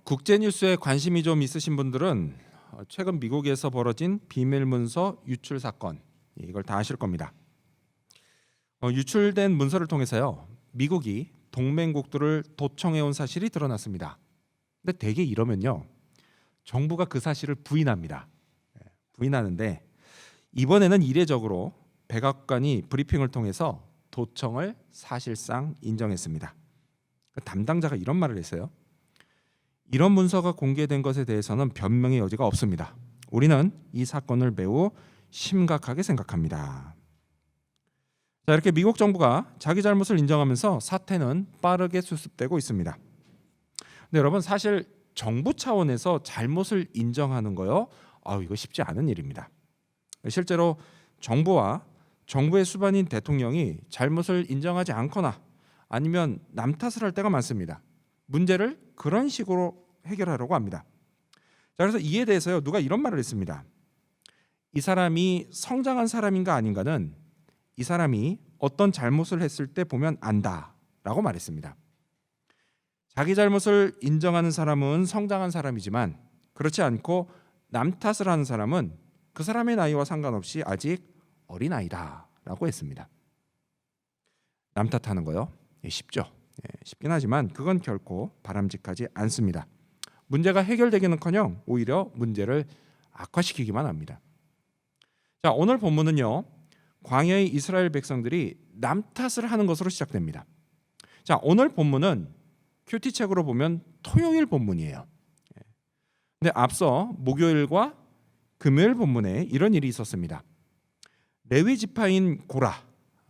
국제 뉴스에 관심이 좀 있으신 분들은 최근 미국에서 벌어진 비밀 문서 유출 사건, 이걸 다 아실 겁니다. 유출된 문서를 통해서요, 미국이 동맹국들을 도청해온 사실이 드러났습니다. 근데 대개 이러면요, 정부가 그 사실을 부인합니다. 부인하는데 이번에는 이례적으로 백악관이 브리핑을 통해서 도청을 사실상 인정했습니다. 담당자가 이런 말을 했어요. 이런 문서가 공개된 것에 대해서는 변명의 여지가 없습니다. 우리는 이 사건을 매우 심각하게 생각합니다. 자, 이렇게 미국 정부가 자기 잘못을 인정하면서 사태는 빠르게 수습되고 있습니다. 근데 여러분, 사실 정부 차원에서 잘못을 인정하는 거요, 이거 쉽지 않은 일입니다. 실제로 정부와 정부의 수반인 대통령이 잘못을 인정하지 않거나 아니면 남 탓을 할 때가 많습니다. 문제를 그런 식으로 해결하려고 합니다. 자, 그래서 이에 대해서요, 누가 이런 말을 했습니다. 이 사람이 성장한 사람인가 아닌가는 이 사람이 어떤 잘못을 했을 때 보면 안다라고 말했습니다. 자기 잘못을 인정하는 사람은 성장한 사람이지만 그렇지 않고 남 탓을 하는 사람은 그 사람의 나이와 상관없이 아직 어린아이다라고 했습니다. 남 탓하는 거요, 쉽죠. 쉽긴 하지만 그건 결코 바람직하지 않습니다. 문제가 해결되기는커녕 오히려 문제를 악화시키기만 합니다. 자, 오늘 본문은요, 광야의 이스라엘 백성들이 남 탓을 하는 것으로 시작됩니다. 자, 오늘 본문은 큐티 책으로 보면 토요일 본문이에요. 근데 앞서 목요일과 금요일 본문에 이런 일이 있었습니다. 레위 지파인 고라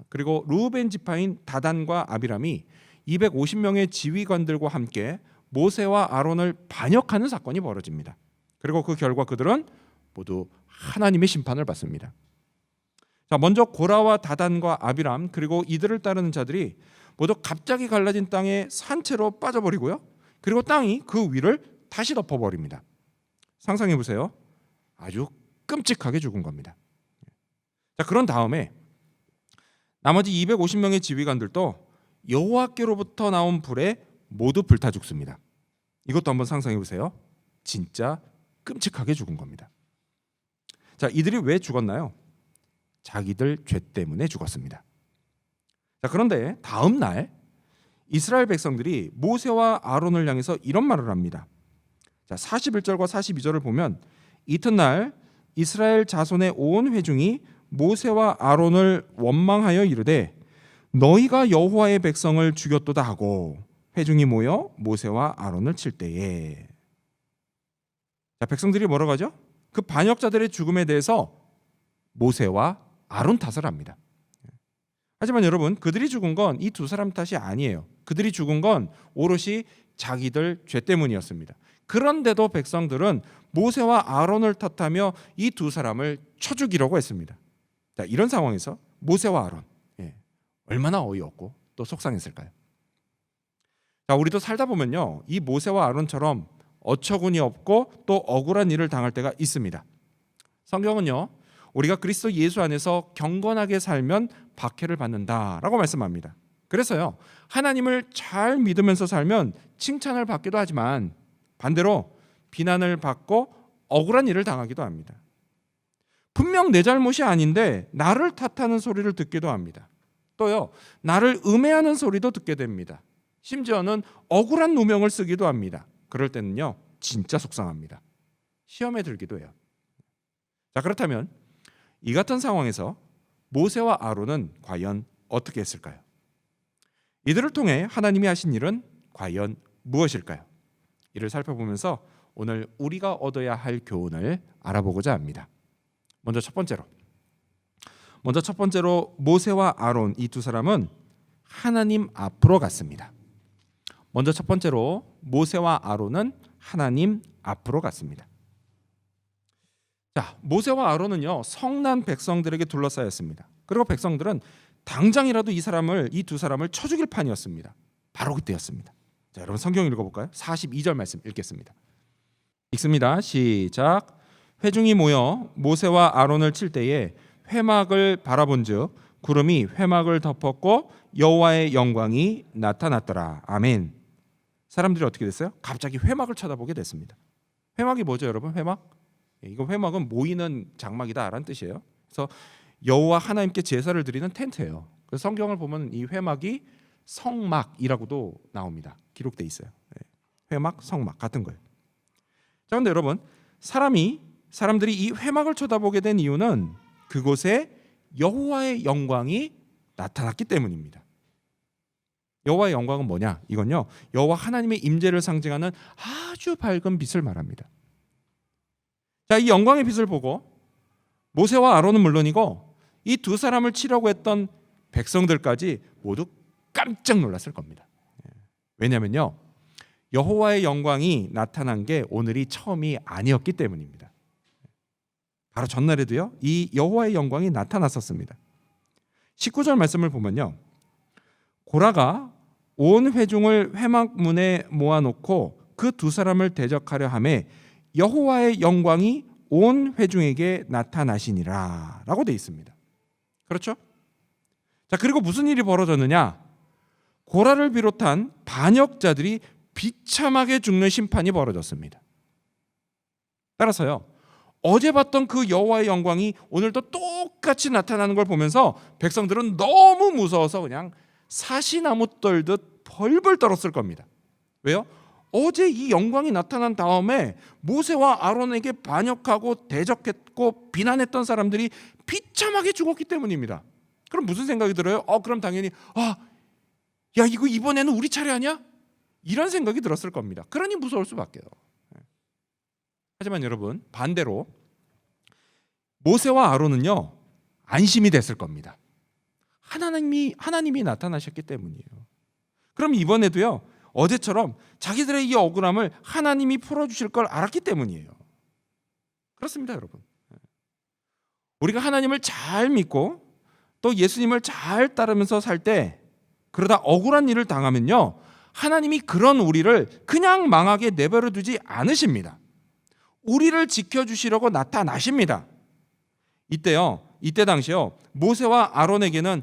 그리고 르우벤 지파인 다단과 아비람이 250명의 지휘관들과 함께 모세와 아론을 반역하는 사건이 벌어집니다. 그리고 그 결과 그들은 모두 하나님의 심판을 받습니다. 자, 먼저 고라와 다단과 아비람 그리고 이들을 따르는 자들이 모두 갑자기 갈라진 땅에 산채로 빠져버리고요, 그리고 땅이 그 위를 다시 덮어버립니다. 상상해 보세요. 아주 끔찍하게 죽은 겁니다. 자, 그런 다음에 나머지 250명의 지휘관들도 여호와께로부터 나온 불에 모두 불타 죽습니다. 이것도 한번 상상해 보세요. 진짜 끔찍하게 죽은 겁니다. 자, 이들이 왜 죽었나요? 자기들 죄 때문에 죽었습니다. 자, 그런데 다음 날 이스라엘 백성들이 모세와 아론을 향해서 이런 말을 합니다. 자, 41절과 42절을 보면 이튿날 이스라엘 자손의 온 회중이 모세와 아론을 원망하여 이르되 너희가 여호와의 백성을 죽였도다 하고 회중이 모여 모세와 아론을 칠 때에, 자, 백성들이 뭐라고 하죠? 그 반역자들의 죽음에 대해서 모세와 아론 탓을 합니다. 하지만 여러분, 그들이 죽은 건 이 두 사람 탓이 아니에요. 그들이 죽은 건 오롯이 자기들 죄 때문이었습니다. 그런데도 백성들은 모세와 아론을 탓하며 이 두 사람을 쳐 죽이려고 했습니다. 자, 이런 상황에서 모세와 아론, 얼마나 어이없고 또 속상했을까요? 자, 우리도 살다 보면요, 이 모세와 아론처럼 어처구니 없고 또 억울한 일을 당할 때가 있습니다. 성경은요, 우리가 그리스도 예수 안에서 경건하게 살면 박해를 받는다라고 말씀합니다. 그래서요, 하나님을 잘 믿으면서 살면 칭찬을 받기도 하지만 반대로 비난을 받고 억울한 일을 당하기도 합니다. 분명 내 잘못이 아닌데 나를 탓하는 소리를 듣기도 합니다. 또요, 나를 음해하는 소리도 듣게 됩니다. 심지어는 억울한 누명을 쓰기도 합니다. 그럴 때는요, 진짜 속상합니다. 시험에 들기도 해요. 자, 그렇다면 이 같은 상황에서 모세와 아론은 과연 어떻게 했을까요? 이들을 통해 하나님이 하신 일은 과연 무엇일까요? 이를 살펴보면서 오늘 우리가 얻어야 할 교훈을 알아보고자 합니다. 먼저 첫 번째로 모세와 아론, 이 두 사람은 하나님 앞으로 갔습니다. 먼저 첫 번째로 모세와 아론은 하나님 앞으로 갔습니다. 자, 모세와 아론은요, 성난 백성들에게 둘러싸였습니다. 그리고 백성들은 당장이라도 이 두 사람을 쳐 죽일 판이었습니다. 바로 그때였습니다. 자, 여러분 성경 읽어볼까요? 42절 말씀 읽겠습니다. 읽습니다. 시작. 회중이 모여 모세와 아론을 칠 때에 회막을 바라본즉 구름이 회막을 덮었고 여호와의 영광이 나타났더라. 아멘. 사람들이 어떻게 됐어요? 갑자기 회막을 쳐다보게 됐습니다. 회막이 뭐죠, 여러분? 회막? 이거 회막은 모이는 장막이다라는 뜻이에요. 그래서 여호와 하나님께 제사를 드리는 텐트예요. 그래서 성경을 보면 이 회막이 성막이라고도 나옵니다. 기록돼 있어요. 회막, 성막 같은 거예요. 자, 그런데 여러분, 사람들이 이 회막을 쳐다보게 된 이유는 그곳에 여호와의 영광이 나타났기 때문입니다. 여호와의 영광은 뭐냐? 이건요, 여호와 하나님의 임재를 상징하는 아주 밝은 빛을 말합니다. 자, 이 영광의 빛을 보고 모세와 아론은 물론이고 이 두 사람을 치려고 했던 백성들까지 모두 깜짝 놀랐을 겁니다. 왜냐면요, 여호와의 영광이 나타난 게 오늘이 처음이 아니었기 때문입니다. 바로 전날에도요, 이 여호와의 영광이 나타났었습니다. 19절 말씀을 보면요, 고라가 온 회중을 회막문에 모아놓고 그 두 사람을 대적하려 하매 여호와의 영광이 온 회중에게 나타나시니라 라고 되어 있습니다. 그렇죠? 자, 그리고 무슨 일이 벌어졌느냐? 고라를 비롯한 반역자들이 비참하게 죽는 심판이 벌어졌습니다. 따라서요, 어제 봤던 그 여호와의 영광이 오늘도 똑같이 나타나는 걸 보면서 백성들은 너무 무서워서 그냥 사시나무 떨듯 벌벌 떨었을 겁니다. 왜요? 어제 이 영광이 나타난 다음에 모세와 아론에게 반역하고 대적했고 비난했던 사람들이 비참하게 죽었기 때문입니다. 그럼 무슨 생각이 들어요? 그럼 당연히 야, 이거 이번에는 우리 차례 아니야? 이런 생각이 들었을 겁니다. 그러니 무서울 수밖에요. 하지만 여러분, 반대로 모세와 아론은요, 안심이 됐을 겁니다. 하나님이 나타나셨기 때문이에요. 그럼 이번에도요, 어제처럼 자기들의 이 억울함을 하나님이 풀어주실 걸 알았기 때문이에요. 그렇습니다, 여러분. 우리가 하나님을 잘 믿고 또 예수님을 잘 따르면서 살 때 그러다 억울한 일을 당하면요, 하나님이 그런 우리를 그냥 망하게 내버려 두지 않으십니다. 우리를 지켜주시려고 나타나십니다. 이때 당시요, 모세와 아론에게는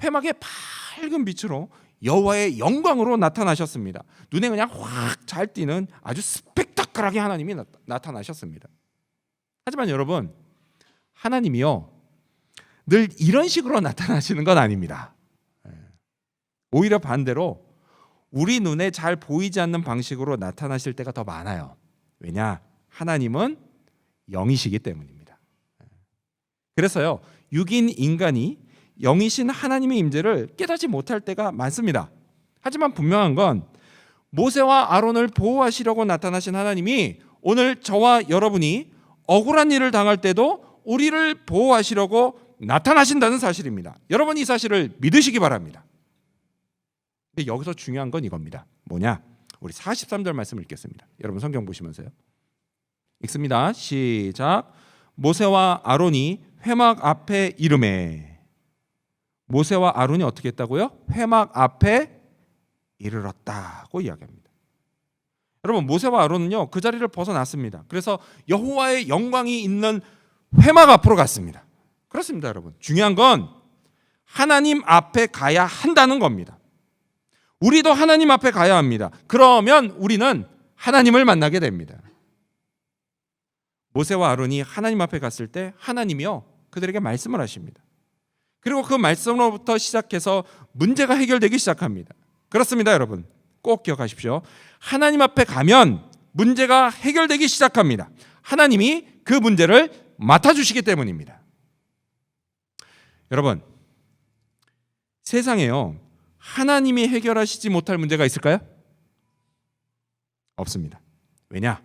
회막의 밝은 빛으로 여호와의 영광으로 나타나셨습니다. 눈에 그냥 확 잘 띄는 아주 스펙타클하게 하나님이 나타나셨습니다. 하지만 여러분, 하나님이요, 늘 이런 식으로 나타나시는 건 아닙니다. 오히려 반대로 우리 눈에 잘 보이지 않는 방식으로 나타나실 때가 더 많아요. 왜냐? 하나님은 영이시기 때문입니다. 그래서요, 육인 인간이 영이신 하나님의 임재를 깨닫지 못할 때가 많습니다. 하지만 분명한 건 모세와 아론을 보호하시려고 나타나신 하나님이 오늘 저와 여러분이 억울한 일을 당할 때도 우리를 보호하시려고 나타나신다는 사실입니다. 여러분, 이 사실을 믿으시기 바랍니다. 근데 여기서 중요한 건 이겁니다. 뭐냐? 우리 43절 말씀 읽겠습니다. 여러분 성경 보시면서요. 읽습니다. 시작. 모세와 아론이 회막 앞에 이르매. 모세와 아론이 어떻게 했다고요? 회막 앞에 이르렀다고 이야기합니다. 여러분, 모세와 아론은요, 그 자리를 벗어났습니다. 그래서 여호와의 영광이 있는 회막 앞으로 갔습니다. 그렇습니다, 여러분. 중요한 건 하나님 앞에 가야 한다는 겁니다. 우리도 하나님 앞에 가야 합니다. 그러면 우리는 하나님을 만나게 됩니다. 모세와 아론이 하나님 앞에 갔을 때 하나님이요, 그들에게 말씀을 하십니다. 그리고 그 말씀으로부터 시작해서 문제가 해결되기 시작합니다. 그렇습니다, 여러분. 꼭 기억하십시오. 하나님 앞에 가면 문제가 해결되기 시작합니다. 하나님이 그 문제를 맡아주시기 때문입니다. 여러분, 세상에요, 하나님이 해결하시지 못할 문제가 있을까요? 없습니다. 왜냐?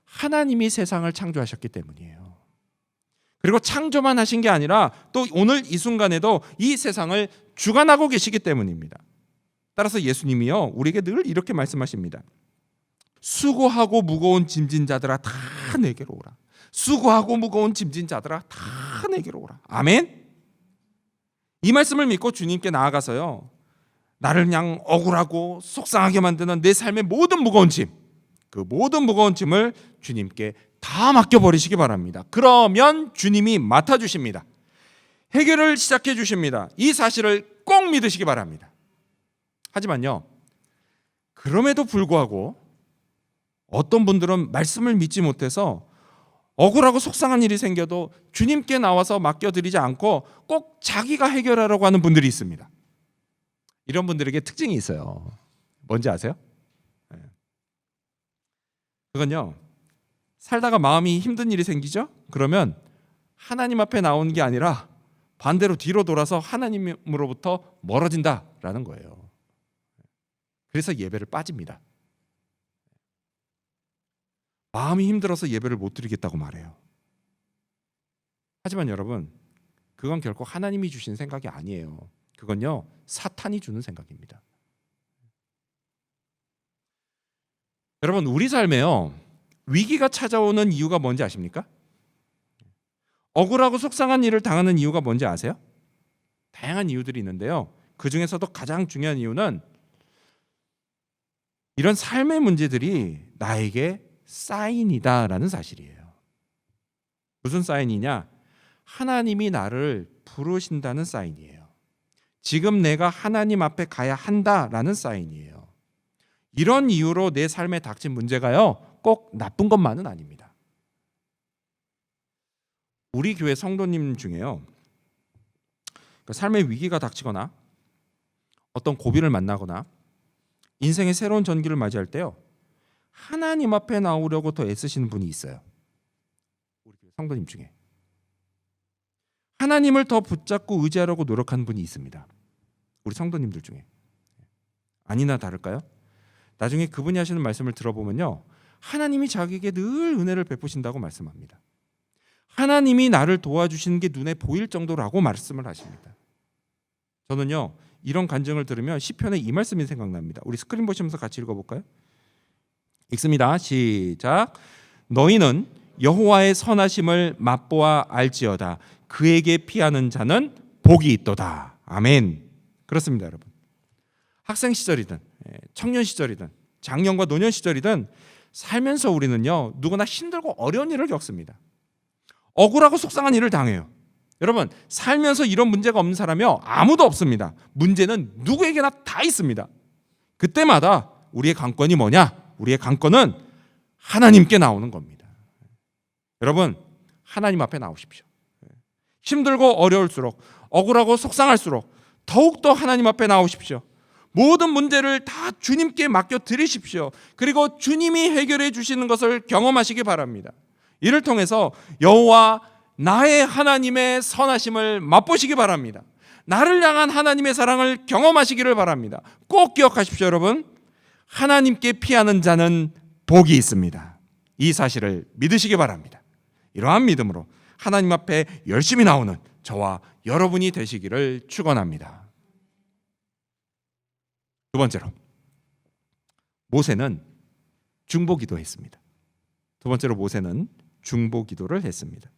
하나님이 세상을 창조하셨기 때문이에요. 그리고 창조만 하신 게 아니라 또 오늘 이 순간에도 이 세상을 주관하고 계시기 때문입니다. 따라서 예수님이요, 우리에게 늘 이렇게 말씀하십니다. 수고하고 무거운 짐진 자들아 다 내게로 오라. 수고하고 무거운 짐진 자들아 다 내게로 오라. 아멘. 이 말씀을 믿고 주님께 나아가서요, 나를 그냥 억울하고 속상하게 만드는 내 삶의 모든 무거운 짐, 그 모든 무거운 짐을 주님께 다 맡겨버리시기 바랍니다. 그러면 주님이 맡아주십니다. 해결을 시작해 주십니다. 이 사실을 꼭 믿으시기 바랍니다. 하지만요, 그럼에도 불구하고 어떤 분들은 말씀을 믿지 못해서 억울하고 속상한 일이 생겨도 주님께 나와서 맡겨드리지 않고 꼭 자기가 해결하려고 하는 분들이 있습니다. 이런 분들에게 특징이 있어요. 뭔지 아세요? 그건요, 살다가 마음이 힘든 일이 생기죠? 그러면 하나님 앞에 나오는 게 아니라 반대로 뒤로 돌아서 하나님으로부터 멀어진다라는 거예요. 그래서 예배를 빠집니다. 마음이 힘들어서 예배를 못 드리겠다고 말해요. 하지만 여러분, 그건 결코 하나님이 주신 생각이 아니에요. 그건요, 사탄이 주는 생각입니다. 여러분, 우리 삶에요, 위기가 찾아오는 이유가 뭔지 아십니까? 억울하고 속상한 일을 당하는 이유가 뭔지 아세요? 다양한 이유들이 있는데요, 그 중에서도 가장 중요한 이유는 이런 삶의 문제들이 나에게 사인이다라는 사실이에요. 무슨 사인이냐? 하나님이 나를 부르신다는 사인이에요. 지금 내가 하나님 앞에 가야 한다라는 사인이에요. 이런 이유로 내 삶에 닥친 문제가요, 꼭 나쁜 것만은 아닙니다. 우리 교회 성도님 중에요, 삶의 위기가 닥치거나 어떤 고비를 만나거나 인생의 새로운 전기를 맞이할 때요, 하나님 앞에 나오려고 더 애쓰시는 분이 있어요. 우리 교회 성도님 중에 하나님을 더 붙잡고 의지하려고 노력하는 분이 있습니다. 우리 성도님들 중에. 아니나 다를까요? 나중에 그분이 하시는 말씀을 들어보면요, 하나님이 자기에게 늘 은혜를 베푸신다고 말씀합니다. 하나님이 나를 도와주시는 게 눈에 보일 정도라고 말씀을 하십니다. 저는요, 이런 간증을 들으면 시편의 이 말씀이 생각납니다. 우리 스크린 보시면서 같이 읽어볼까요? 읽습니다. 시작. 너희는 여호와의 선하심을 맛보아 알지어다. 그에게 피하는 자는 복이 있도다. 아멘. 그렇습니다, 여러분. 학생 시절이든 청년 시절이든 장년과 노년 시절이든 살면서 우리는요, 누구나 힘들고 어려운 일을 겪습니다. 억울하고 속상한 일을 당해요. 여러분, 살면서 이런 문제가 없는 사람이요, 아무도 없습니다. 문제는 누구에게나 다 있습니다. 그때마다 우리의 관건이 뭐냐? 우리의 관건은 하나님께 나오는 겁니다. 여러분, 하나님 앞에 나오십시오. 힘들고 어려울수록, 억울하고 속상할수록 더욱더 하나님 앞에 나오십시오. 모든 문제를 다 주님께 맡겨 드리십시오. 그리고 주님이 해결해 주시는 것을 경험하시기 바랍니다. 이를 통해서 여호와 나의 하나님의 선하심을 맛보시기 바랍니다. 나를 향한 하나님의 사랑을 경험하시기를 바랍니다. 꼭 기억하십시오, 여러분. 하나님께 피하는 자는 복이 있습니다. 이 사실을 믿으시기 바랍니다. 이러한 믿음으로 하나님 앞에 열심히 나오는 저와 여러분이 되시기를 축원합니다. 두 번째로, 모세는 중보기도 했습니다. 두 번째로, 모세는 중보기도를 했습니다.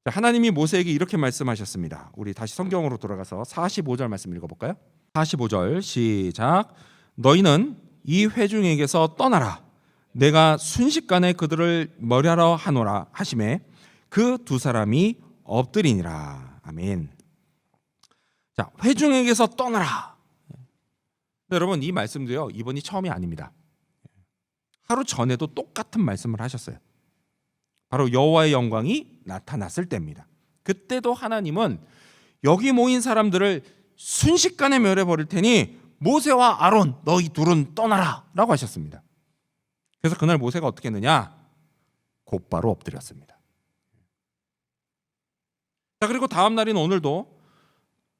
하나님이 모세에게 이렇게 말씀하셨습니다. 우리 다시 성경으로 돌아가서 45절 말씀 읽어볼까요? 45절 시작. 너희는 이 회중에게서 떠나라. 내가 순식간에 그들을 멸하러 하노라 하시매 그 두 사람이 엎드리니라. 아멘. 자, 회중에게서 떠나라. 여러분, 이 말씀도요, 이번이 처음이 아닙니다. 하루 전에도 똑같은 말씀을 하셨어요. 바로 여호와의 영광이 나타났을 때입니다. 그때도 하나님은 여기 모인 사람들을 순식간에 멸해버릴 테니 모세와 아론 너희 둘은 떠나라 라고 하셨습니다. 그래서 그날 모세가 어떻게 했느냐? 곧바로 엎드렸습니다. 자, 그리고 다음 날인 오늘도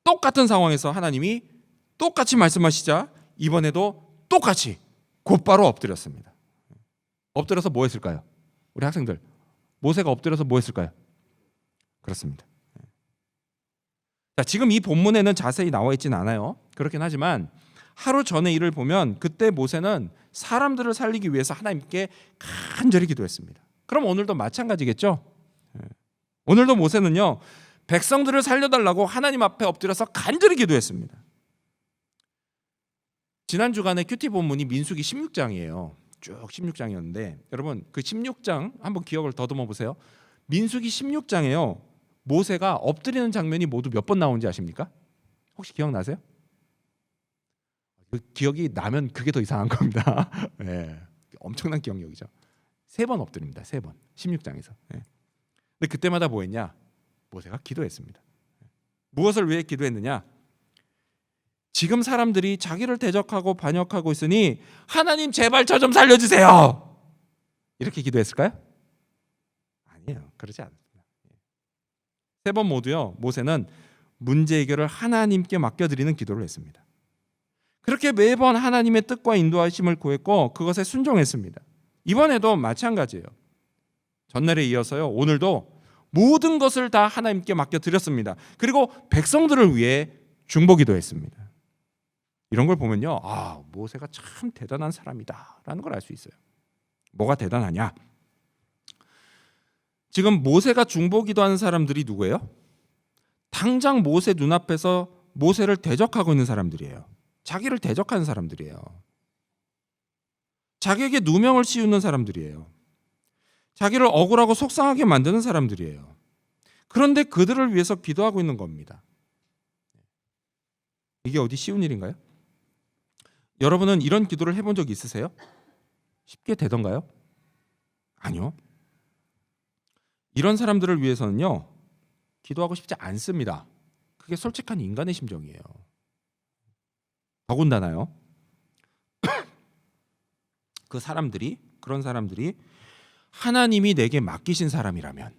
똑같은 상황에서 하나님이 똑같이 말씀하시자 이번에도 똑같이 곧바로 엎드렸습니다. 엎드려서 뭐 했을까요? 우리 학생들, 모세가 엎드려서 뭐 했을까요? 그렇습니다. 자, 지금 이 본문에는 자세히 나와 있지는 않아요. 그렇긴 하지만 하루 전의 일을 보면 그때 모세는 사람들을 살리기 위해서 하나님께 간절히 기도했습니다. 그럼 오늘도 마찬가지겠죠? 오늘도 모세는요, 백성들을 살려달라고 하나님 앞에 엎드려서 간절히 기도했습니다. 지난 주간에 큐티 본문이 민수기 16장이에요. 쭉 16장이었는데 여러분, 그 16장 한번 기억을 더듬어 보세요. 민수기 16장에요, 모세가 엎드리는 장면이 모두 몇 번 나오는지 아십니까? 혹시 기억나세요? 그 기억이 나면 그게 더 이상한 겁니다. 예. 엄청난 기억력이죠. 3번 엎드립니다. 3번. 16장에서. 예. 근데 그때마다 뭐 했냐? 모세가 기도했습니다. 무엇을 위해 기도했느냐? 지금 사람들이 자기를 대적하고 반역하고 있으니 하나님 제발 저 좀 살려주세요. 이렇게 기도했을까요? 아니에요. 그러지 않습니다. 3번 모두요. 모세는 문제 해결을 하나님께 맡겨드리는 기도를 했습니다. 그렇게 매번 하나님의 뜻과 인도하심을 구했고 그것에 순종했습니다. 이번에도 마찬가지예요. 전날에 이어서요. 오늘도 모든 것을 다 하나님께 맡겨드렸습니다. 그리고 백성들을 위해 중보기도 했습니다. 이런 걸 보면요. 아, 모세가 참 대단한 사람이다 라는 걸 알 수 있어요. 뭐가 대단하냐? 지금 모세가 중보기도하는 사람들이 누구예요? 당장 모세 눈앞에서 모세를 대적하고 있는 사람들이에요. 자기를 대적하는 사람들이에요. 자기에게 누명을 씌우는 사람들이에요. 자기를 억울하고 속상하게 만드는 사람들이에요. 그런데 그들을 위해서 기도하고 있는 겁니다. 이게 어디 쉬운 일인가요? 여러분은 이런 기도를 해본 적 있으세요? 쉽게 되던가요? 아니요. 이런 사람들을 위해서는요, 기도하고 싶지 않습니다. 그게 솔직한 인간의 심정이에요. 더군다나요, 그런 사람들이 하나님이 내게 맡기신 사람이라면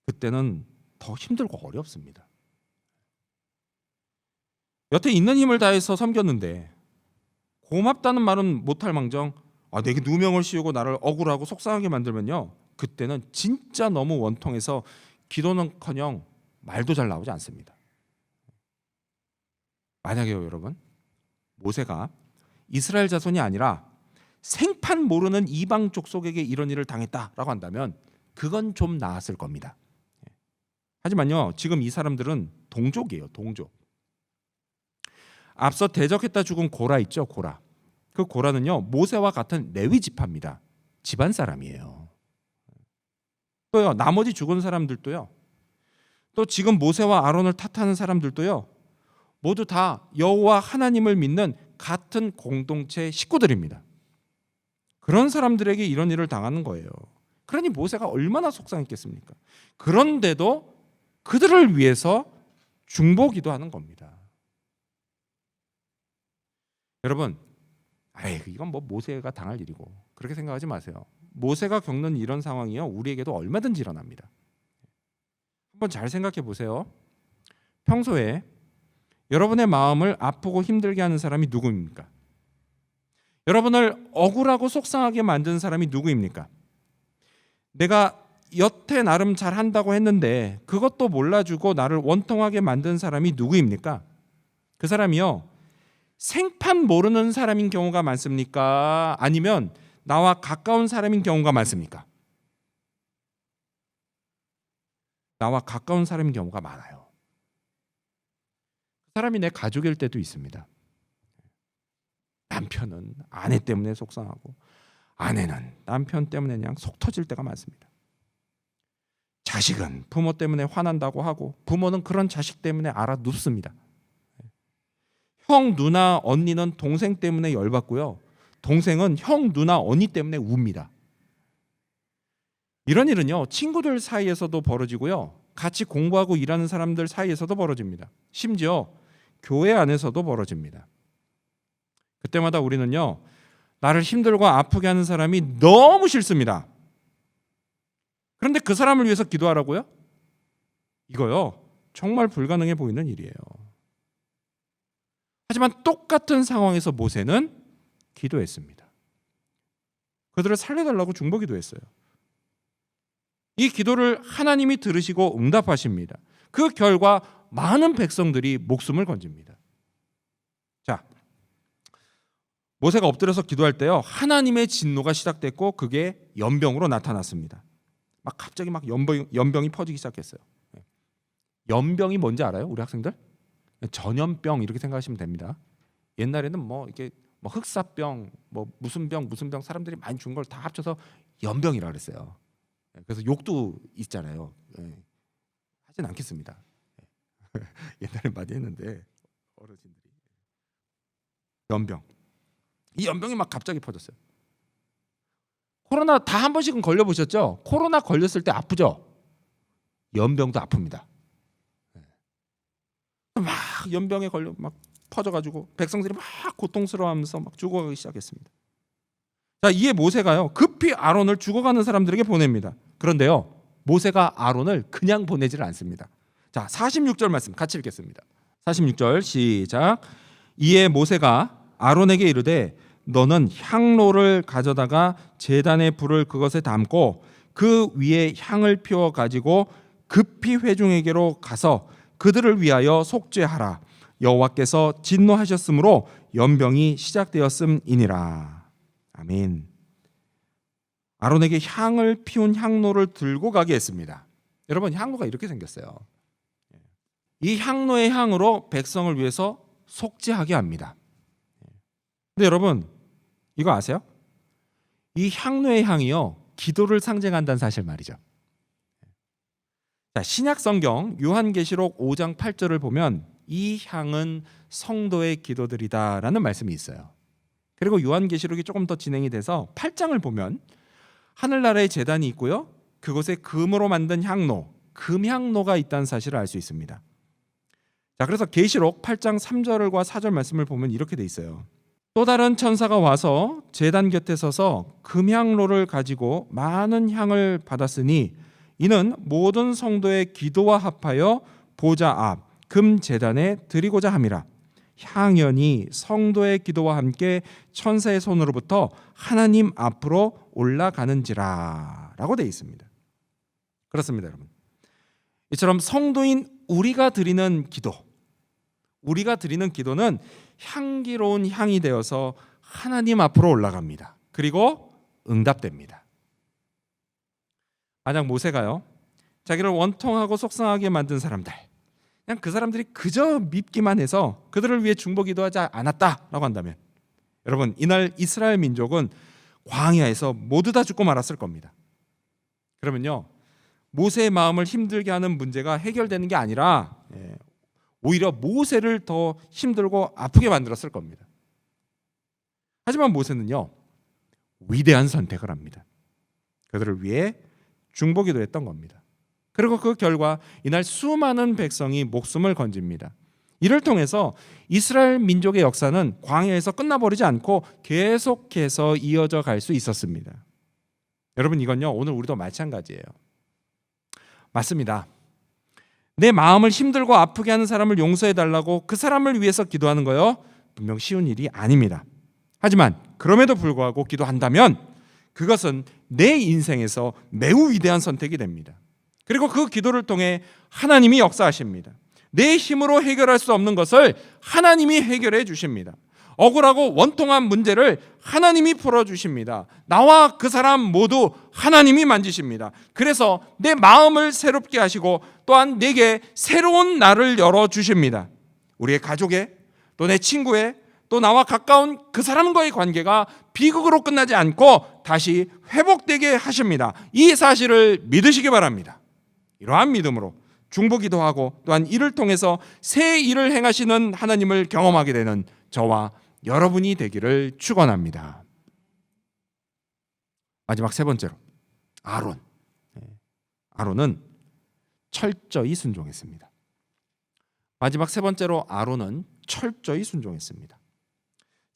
그때는 더 힘들고 어렵습니다. 여태 있는 힘을 다해서 섬겼는데 고맙다는 말은 못할 망정 내게 누명을 씌우고 나를 억울하고 속상하게 만들면요, 그때는 진짜 너무 원통해서 기도는커녕 말도 잘 나오지 않습니다. 만약에요, 여러분, 모세가 이스라엘 자손이 아니라 생판 모르는 이방 족속에게 이런 일을 당했다라고 한다면 그건 좀 나았을 겁니다. 하지만요, 지금 이 사람들은 동족이에요. 동족. 앞서 대적했다 죽은 고라 있죠, 고라. 그 고라는요, 모세와 같은 레위 지파입니다. 집안 사람이에요. 또요, 나머지 죽은 사람들도요, 또 지금 모세와 아론을 탓하는 사람들도요, 모두 다 여호와 하나님을 믿는 같은 공동체 식구들입니다. 그런 사람들에게 이런 일을 당하는 거예요. 그러니 모세가 얼마나 속상했겠습니까? 그런데도 그들을 위해서 중보기도하는 겁니다. 여러분, 이건 뭐 모세가 당할 일이고 그렇게 생각하지 마세요. 모세가 겪는 이런 상황이요, 우리에게도 얼마든지 일어납니다. 한번 잘 생각해 보세요. 평소에 여러분의 마음을 아프고 힘들게 하는 사람이 누구입니까? 여러분을 억울하고 속상하게 만드는 사람이 누구입니까? 내가 여태 나름 잘한다고 했는데 그것도 몰라주고 나를 원통하게 만든 사람이 누구입니까? 그 사람이요, 생판 모르는 사람인 경우가 많습니까? 아니면 나와 가까운 사람인 경우가 많습니까? 나와 가까운 사람인 경우가 많아요. 그 사람이 내 가족일 때도 있습니다. 남편은 아내 때문에 속상하고 아내는 남편 때문에 그냥 속 터질 때가 많습니다. 자식은 부모 때문에 화난다고 하고 부모는 그런 자식 때문에 알아 눕습니다. 형, 누나, 언니는 동생 때문에 열받고요, 동생은 형, 누나, 언니 때문에 웁니다. 이런 일은요, 친구들 사이에서도 벌어지고요, 같이 공부하고 일하는 사람들 사이에서도 벌어집니다. 심지어 교회 안에서도 벌어집니다. 그때마다 우리는요, 나를 힘들고 아프게 하는 사람이 너무 싫습니다. 그런데 그 사람을 위해서 기도하라고요? 이거요, 정말 불가능해 보이는 일이에요. 하지만 똑같은 상황에서 모세는 기도했습니다. 그들을 살려달라고 중보기도했어요. 이 기도를 하나님이 들으시고 응답하십니다. 그 결과 많은 백성들이 목숨을 건집니다. 자, 모세가 엎드려서 기도할 때요, 하나님의 진노가 시작됐고 그게 연병으로 나타났습니다. 갑자기 연병이 퍼지기 시작했어요. 연병이 뭔지 알아요, 우리 학생들? 전염병 이렇게 생각하시면 됩니다. 옛날에는 이렇게 흑사병, 무슨 병 사람들이 많이 죽은 걸 다 합쳐서 연병이라 그랬어요. 그래서 욕도 있잖아요. 하진 않겠습니다. 옛날에 많이 했는데 어르신들이. 연병. 이 연병이 막 갑자기 퍼졌어요. 코로나 다 한 번씩은 걸려보셨죠? 코로나 걸렸을 때 아프죠? 연병도 아픕니다. 막 연병에 걸려 막 퍼져가지고 백성들이 막 고통스러워하면서 막 죽어가기 시작했습니다. 자, 이에 모세가요 급히 아론을 죽어가는 사람들에게 보냅니다. 그런데요 모세가 아론을 그냥 보내지를 않습니다. 자, 46절 말씀 같이 읽겠습니다. 46절 시작. 이에 모세가 아론에게 이르되 너는 향로를 가져다가 제단의 불을 그것에 담고 그 위에 향을 피워 가지고 급히 회중에게로 가서 그들을 위하여 속죄하라. 여호와께서 진노하셨으므로 연병이 시작되었음이니라. 아멘. 아론에게 향을 피운 향로를 들고 가게 했습니다. 여러분, 향로가 이렇게 생겼어요. 이 향로의 향으로 백성을 위해서 속죄하게 합니다. 근데 여러분, 이거 아세요? 이 향로의 향이요 기도를 상징한다는 사실 말이죠. 자, 신약 성경 요한계시록 5장 8절을 보면 이 향은 성도의 기도들이다라는 말씀이 있어요. 그리고 요한계시록이 조금 더 진행이 돼서 8장을 보면 하늘나라에 제단이 있고요. 그곳에 금으로 만든 향로, 금향로가 있다는 사실을 알 수 있습니다. 자, 그래서 계시록 8장 3절과 4절 말씀을 보면 이렇게 돼 있어요. 또 다른 천사가 와서 제단 곁에 서서 금향로를 가지고 많은 향을 받았으니 이는 모든 성도의 기도와 합하여 보좌 앞 금 제단에 드리고자 함이라. 향연이 성도의 기도와 함께 천사의 손으로부터 하나님 앞으로 올라가는지라 라고 되어 있습니다. 그렇습니다, 여러분. 이처럼 성도인 우리가 드리는 기도는 향기로운 향이 되어서 하나님 앞으로 올라갑니다. 그리고 응답됩니다. 만약 모세가요 자기를 원통하고 속상하게 만든 사람들, 그냥 그 사람들이 그저 밉기만 해서 그들을 위해 중보기도하지 않았다라고 한다면, 여러분, 이날 이스라엘 민족은 광야에서 모두 다 죽고 말았을 겁니다. 그러면요 모세의 마음을 힘들게 하는 문제가 해결되는 게 아니라 오히려 모세를 더 힘들고 아프게 만들었을 겁니다. 하지만 모세는요 위대한 선택을 합니다. 그들을 위해 중보기도 했던 겁니다. 그리고 그 결과 이날 수많은 백성이 목숨을 건집니다. 이를 통해서 이스라엘 민족의 역사는 광야에서 끝나버리지 않고 계속해서 이어져 갈 수 있었습니다. 여러분, 이건요 오늘 우리도 마찬가지예요. 맞습니다. 내 마음을 힘들고 아프게 하는 사람을 용서해달라고 그 사람을 위해서 기도하는 거요 분명 쉬운 일이 아닙니다. 하지만 그럼에도 불구하고 기도한다면 그것은 내 인생에서 매우 위대한 선택이 됩니다. 그리고 그 기도를 통해 하나님이 역사하십니다. 내 힘으로 해결할 수 없는 것을 하나님이 해결해 주십니다. 억울하고 원통한 문제를 하나님이 풀어주십니다. 나와 그 사람 모두 하나님이 만지십니다. 그래서 내 마음을 새롭게 하시고 또한 내게 새로운 날을 열어주십니다. 우리의 가족의, 또 내 친구의, 또 나와 가까운 그 사람과의 관계가 비극으로 끝나지 않고 다시 회복되게 하십니다. 이 사실을 믿으시기 바랍니다. 이러한 믿음으로 중보기도하고 또한 이를 통해서 새 일을 행하시는 하나님을 경험하게 되는 저와 여러분이 되기를 축원합니다. 마지막 세 번째로 아론은 철저히 순종했습니다. 마지막 세 번째로 아론은 철저히 순종했습니다.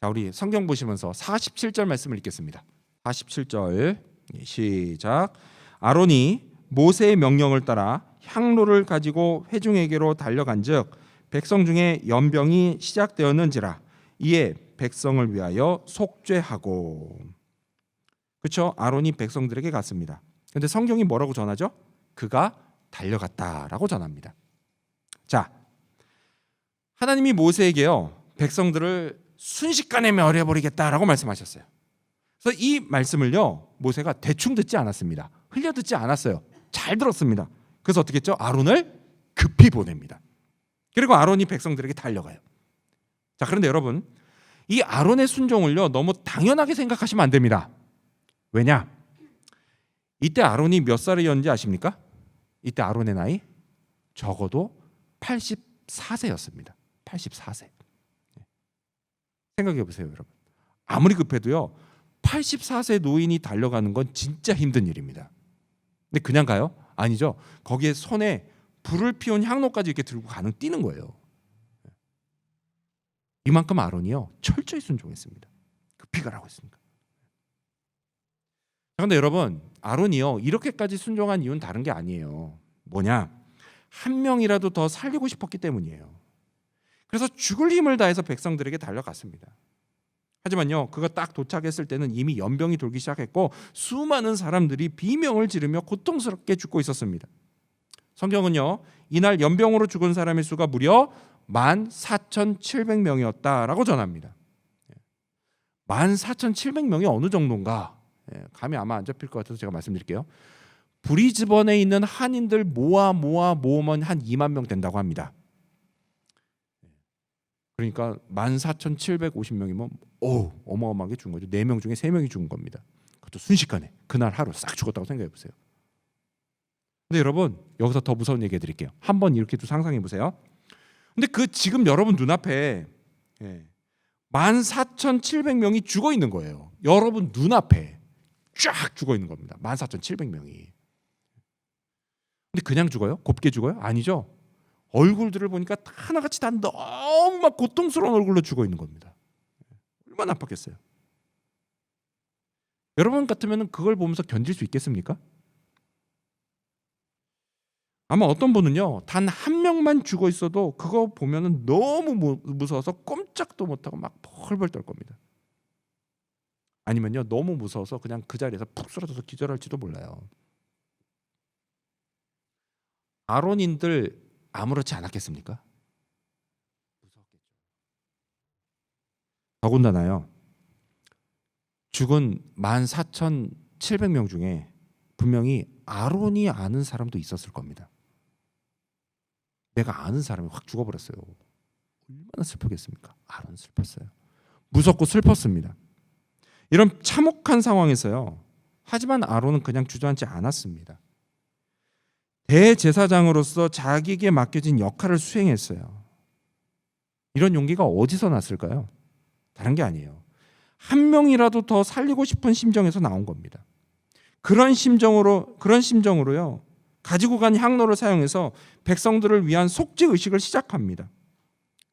자, 우리 성경 보시면서 47절 말씀을 읽겠습니다. 47절 시작. 아론이 모세의 명령을 따라 향로를 가지고 회중에게로 달려간즉 백성 중에 연병이 시작되었는지라. 이에 백성을 위하여 속죄하고. 그렇죠? 아론이 백성들에게 갔습니다. 그런데 성경이 뭐라고 전하죠? 그가 달려갔다라고 전합니다. 자, 하나님이 모세에게요 백성들을 순식간에 멸해버리겠다라고 말씀하셨어요. 그래서 이 말씀을요 모세가 대충 듣지 않았습니다. 흘려 듣지 않았어요. 잘 들었습니다. 그래서 어떻게 했죠? 아론을 급히 보냅니다. 그리고 아론이 백성들에게 달려가요. 자, 그런데 여러분, 이 아론의 순종을요 너무 당연하게 생각하시면 안 됩니다. 왜냐? 이때 아론이 몇 살이었는지 아십니까? 이때 아론의 나이 적어도 84세였습니다. 84세. 생각해 보세요, 여러분. 아무리 급해도요. 84세 노인이 달려가는 건 진짜 힘든 일입니다. 근데 그냥 가요? 아니죠. 거기에 손에 불을 피운 향로까지 이렇게 들고 뛰는 거예요. 이만큼 아론이요. 철저히 순종했습니다. 급히 가라고 했으니까. 그런데 여러분, 아론이요. 이렇게까지 순종한 이유는 다른 게 아니에요. 뭐냐? 한 명이라도 더 살리고 싶었기 때문이에요. 그래서 죽을 힘을 다해서 백성들에게 달려갔습니다. 하지만요, 그가 딱 도착했을 때는 이미 연병이 돌기 시작했고 수많은 사람들이 비명을 지르며 고통스럽게 죽고 있었습니다. 성경은요, 이날 연병으로 죽은 사람의 수가 무려 14,700명이었다라고 전합니다. 14,700명이 어느 정도인가? 감이 아마 안 잡힐 것 같아서 제가 말씀드릴게요. 브리즈번에 있는 한인들 모으면 한 2만 명 된다고 합니다. 그러니까 14,750명이면 어마어마하게 죽은 거죠. 4명 중에 3명이 죽은 겁니다. 그것도 순식간에 그날 하루 싹 죽었다고 생각해 보세요. 근데 여러분, 여기서 더 무서운 얘기 해드릴게요. 한번 이렇게 또 상상해 보세요. 근데 지금 여러분 눈앞에 14,700명이 죽어 있는 거예요. 여러분 눈앞에 쫙 죽어 있는 겁니다. 14,700명이. 근데 그냥 죽어요? 곱게 죽어요? 아니죠. 얼굴들을 보니까 하나같이 다 너무 막 고통스러운 얼굴로 죽어 있는 겁니다. 얼마나 아팠겠어요. 여러분 같으면 그걸 보면서 견딜 수 있겠습니까? 아마 어떤 분은요, 단 한 명만 죽어 있어도 그거 보면은 너무 무서워서 꼼짝도 못하고 막 펄펄 떨 겁니다. 아니면요, 너무 무서워서 그냥 그 자리에서 푹 쓰러져서 기절할지도 몰라요. 아론인들 아무렇지 않았겠습니까? 무서웠겠죠. 더군다나요, 죽은 14,700명 중에 분명히 아론이 아는 사람도 있었을 겁니다. 내가 아는 사람이 확 죽어버렸어요. 얼마나 슬프겠습니까? 아론 슬펐어요. 무섭고 슬펐습니다. 이런 참혹한 상황에서요, 하지만 아론은 그냥 주저앉지 않았습니다. 대제사장으로서 자기에게 맡겨진 역할을 수행했어요. 이런 용기가 어디서 났을까요? 다른 게 아니에요. 한 명이라도 더 살리고 싶은 심정에서 나온 겁니다. 그런 심정으로요, 가지고 간 향로를 사용해서 백성들을 위한 속죄 의식을 시작합니다.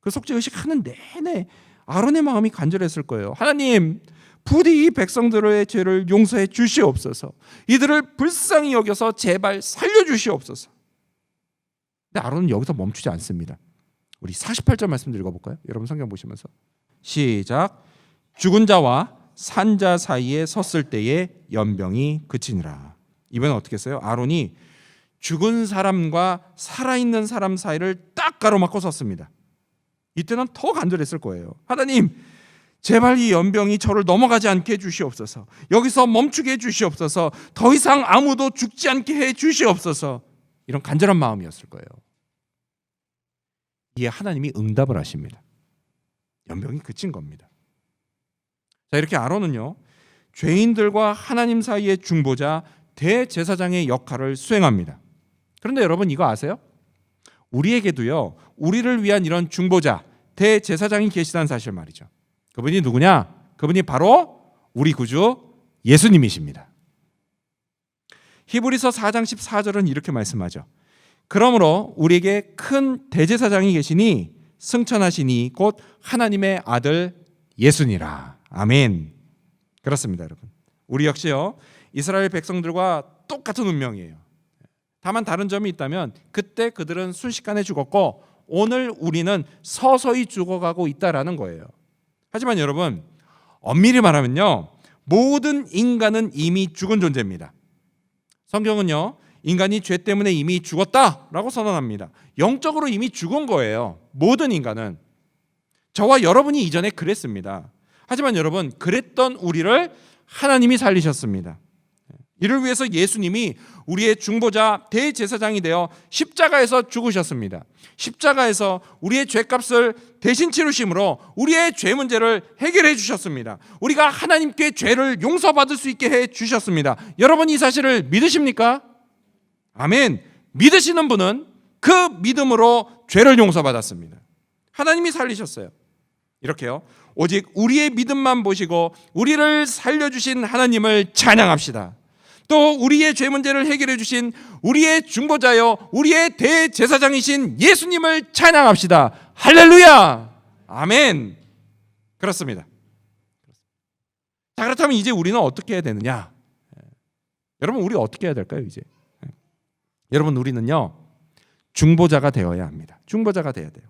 그 속죄 의식 하는 내내 아론의 마음이 간절했을 거예요. 하나님, 부디 이 백성들의 죄를 용서해 주시옵소서. 이들을 불쌍히 여겨서 제발 살려주시옵소서. 근데 아론은 여기서 멈추지 않습니다. 우리 48절 말씀 읽어볼까요? 여러분 성경 보시면서 시작. 죽은 자와 산 자 사이에 섰을 때에 연병이 그치니라. 이번엔 어떻게 했어요? 아론이 죽은 사람과 살아있는 사람 사이를 딱 가로막고 섰습니다. 이때는 더 간절했을 거예요. 하나님, 제발 이 연병이 저를 넘어가지 않게 해주시옵소서. 여기서 멈추게 해주시옵소서. 더 이상 아무도 죽지 않게 해주시옵소서. 이런 간절한 마음이었을 거예요. 이에 하나님이 응답을 하십니다. 연병이 그친 겁니다. 자, 이렇게 아론은요, 죄인들과 하나님 사이의 중보자 대제사장의 역할을 수행합니다. 그런데 여러분 이거 아세요? 우리에게도요, 우리를 위한 이런 중보자 대제사장이 계시다는 사실 말이죠. 그분이 누구냐? 그분이 바로 우리 구주 예수님이십니다. 히브리서 4장 14절은 이렇게 말씀하죠. 그러므로 우리에게 큰 대제사장이 계시니 승천하시니 곧 하나님의 아들 예수니라. 아멘. 그렇습니다, 여러분. 우리 역시요, 이스라엘 백성들과 똑같은 운명이에요. 다만 다른 점이 있다면 그때 그들은 순식간에 죽었고 오늘 우리는 서서히 죽어가고 있다라는 거예요. 하지만 여러분, 엄밀히 말하면요, 모든 인간은 이미 죽은 존재입니다. 성경은요, 인간이 죄 때문에 이미 죽었다라고 선언합니다. 영적으로 이미 죽은 거예요. 모든 인간은. 저와 여러분이 이전에 그랬습니다. 하지만 여러분, 그랬던 우리를 하나님이 살리셨습니다. 이를 위해서 예수님이 우리의 중보자 대제사장이 되어 십자가에서 죽으셨습니다. 십자가에서 우리의 죄값을 대신 치르심으로 우리의 죄 문제를 해결해 주셨습니다. 우리가 하나님께 죄를 용서받을 수 있게 해 주셨습니다. 여러분 이 사실을 믿으십니까? 아멘. 믿으시는 분은 그 믿음으로 죄를 용서받았습니다. 하나님이 살리셨어요. 이렇게요, 오직 우리의 믿음만 보시고 우리를 살려주신 하나님을 찬양합시다. 또 우리의 죄 문제를 해결해 주신 우리의 중보자여 우리의 대제사장이신 예수님을 찬양합시다. 할렐루야. 아멘. 그렇습니다. 자, 그렇다면 이제 우리는 어떻게 해야 되느냐? 여러분, 우리 어떻게 해야 될까요? 이제 여러분, 우리는요 중보자가 되어야 합니다. 중보자가 되어야 돼요.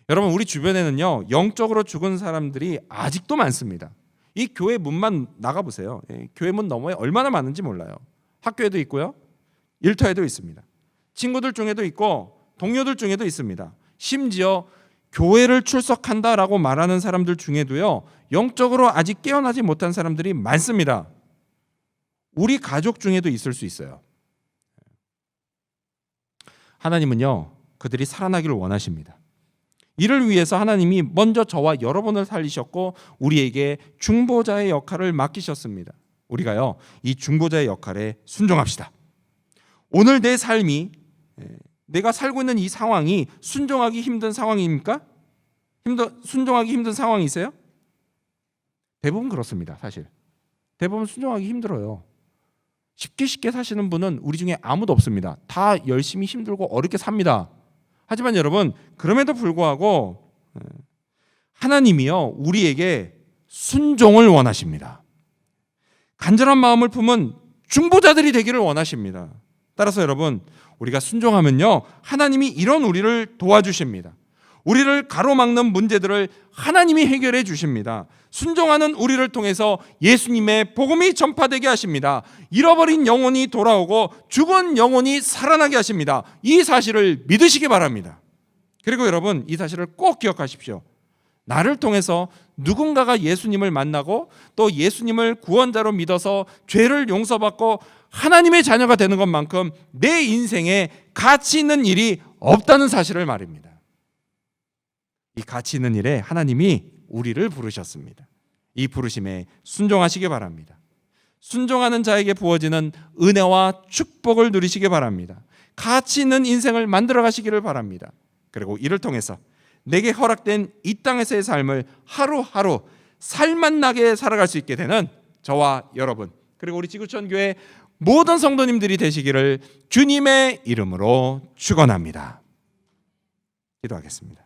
여러분, 우리 주변에는요 영적으로 죽은 사람들이 아직도 많습니다. 이 교회 문만 나가보세요. 교회 문 너머에 얼마나 많은지 몰라요. 학교에도 있고요, 일터에도 있습니다. 친구들 중에도 있고 동료들 중에도 있습니다. 심지어 교회를 출석한다라고 말하는 사람들 중에도요 영적으로 아직 깨어나지 못한 사람들이 많습니다. 우리 가족 중에도 있을 수 있어요. 하나님은요 그들이 살아나기를 원하십니다. 이를 위해서 하나님이 먼저 저와 여러분을 살리셨고 우리에게 중보자의 역할을 맡기셨습니다. 우리가요 이 중보자의 역할에 순종합시다. 오늘 내 삶이, 내가 살고 있는 이 상황이 순종하기 힘든 상황입니까? 순종하기 힘든 상황이세요? 대부분 그렇습니다. 사실 대부분 순종하기 힘들어요. 쉽게 사시는 분은 우리 중에 아무도 없습니다. 다 열심히 힘들고 어렵게 삽니다. 하지만 여러분, 그럼에도 불구하고 하나님이요 우리에게 순종을 원하십니다. 간절한 마음을 품은 중보자들이 되기를 원하십니다. 따라서 여러분, 우리가 순종하면요 하나님이 이런 우리를 도와주십니다. 우리를 가로막는 문제들을 하나님이 해결해 주십니다. 순종하는 우리를 통해서 예수님의 복음이 전파되게 하십니다. 잃어버린 영혼이 돌아오고 죽은 영혼이 살아나게 하십니다. 이 사실을 믿으시기 바랍니다. 그리고 여러분, 이 사실을 꼭 기억하십시오. 나를 통해서 누군가가 예수님을 만나고 또 예수님을 구원자로 믿어서 죄를 용서받고 하나님의 자녀가 되는 것만큼 내 인생에 가치 있는 일이 없다는 사실을 말입니다. 이 가치 있는 일에 하나님이 우리를 부르셨습니다. 이 부르심에 순종하시기 바랍니다. 순종하는 자에게 부어지는 은혜와 축복을 누리시기 바랍니다. 가치 있는 인생을 만들어 가시기를 바랍니다. 그리고 이를 통해서 내게 허락된 이 땅에서의 삶을 하루하루 살맛나게 살아갈 수 있게 되는 저와 여러분, 그리고 우리 지구촌 교회 모든 성도님들이 되시기를 주님의 이름으로 축원합니다. 기도하겠습니다.